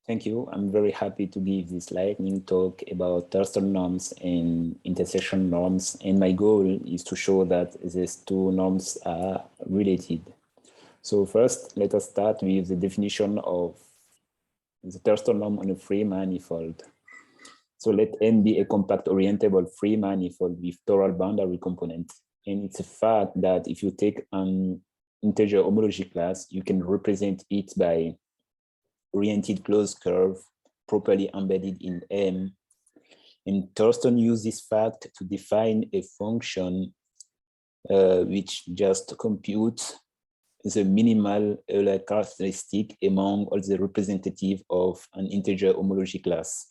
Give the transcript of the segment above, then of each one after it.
Thank you. I'm very happy to give this lightning talk about Thurston norms and intersection norms. And my goal is to show that these two norms are related. So first, let us start with the definition of the Thurston norm on a free manifold. So let M be a compact orientable free manifold with toral boundary component. And it's a fact that if you take an integer homology class, you can represent it by oriented closed curve properly embedded in M. And Thurston used this fact to define a function which just computes the minimal Euler characteristic among all the representative of an integer homology class.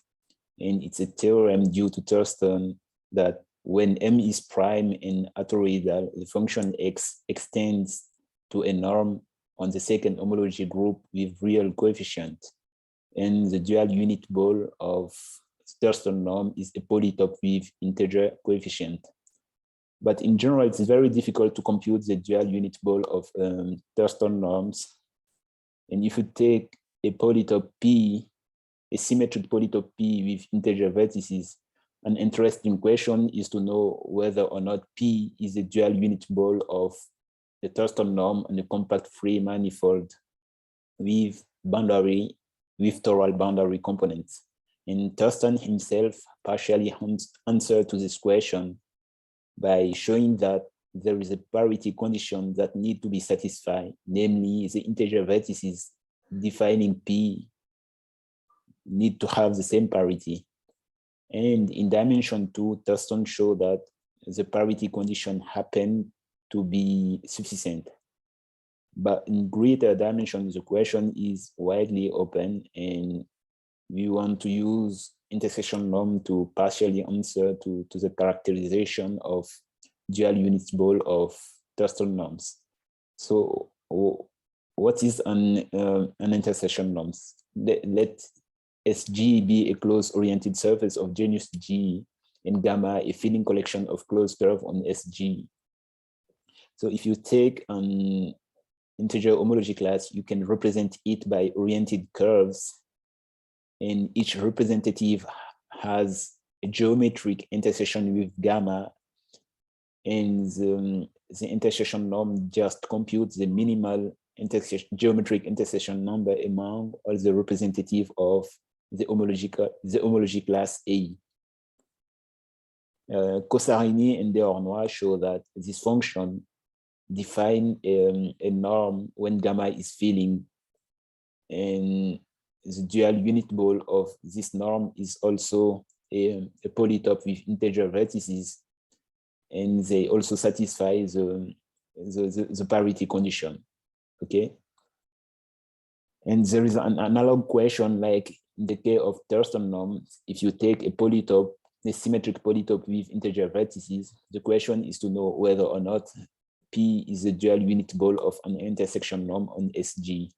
And it's a theorem due to Thurston that when M is prime and autoroidal, the function X extends to a norm on the second homology group with real coefficient. And the dual unit ball of Thurston norm is a polytope with integer coefficient. But in general, it's very difficult to compute the dual unit ball of Thurston norms. And if you take a polytope P, a symmetric polytope P with integer vertices, an interesting question is to know whether or not P is a dual unit ball of the Thurston norm on a compact free manifold with toral boundary components. And Thurston himself partially answered to this question by showing that there is a parity condition that need to be satisfied, namely the integer vertices defining P need to have the same parity. And in dimension 2, Thurston showed that the parity condition happened to be sufficient. But in greater dimensions, the question is widely open, and we want to use intersection norm to partially answer to the characterization of dual unit ball of Thurston norms. So what is an intersection norms? Let SG be a closed-oriented surface of genus G, and gamma a filling collection of closed curve on SG. So if you take an integer homology class, you can represent it by oriented curves, and each representative has a geometric intersection with gamma, and the intersection norm just computes the minimal geometric intersection number among all the representative of the homology class A. Cosarini and Deornois show that this function define a norm when gamma is filling, and the dual unit ball of this norm is also a polytope with integer vertices, and they also satisfy the parity condition. Okay. And there is an analog question, like in the case of Thurston norm. If you take a polytope, a symmetric polytope with integer vertices, the question is to know whether or not P is a dual unit ball of an intersection norm on SG.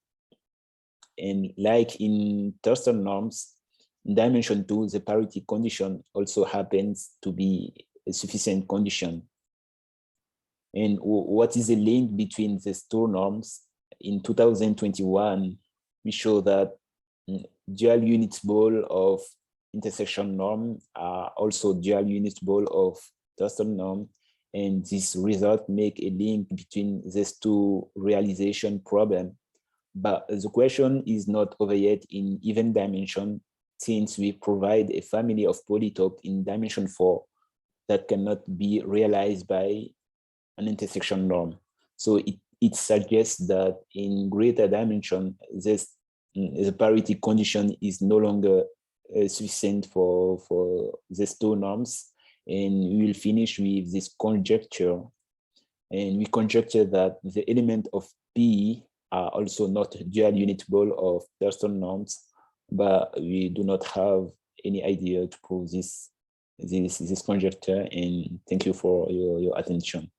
And like in Thurston norms, in dimension 2, the parity condition also happens to be a sufficient condition. And what is the link between these two norms? In 2021, we show that dual unit ball of intersection norm are also dual unit ball of Thurston norm, and this result make a link between these two realization problem. But the question is not over yet in even dimension, since we provide a family of polytope in dimension 4 that cannot be realized by an intersection norm. So it suggests that in greater dimension, the parity condition is no longer sufficient for these two norms. And we will finish with this conjecture. And we conjecture that the element of P are also not dual unit ball of Thurston norms, but we do not have any idea to prove this conjecture. And thank you for your attention.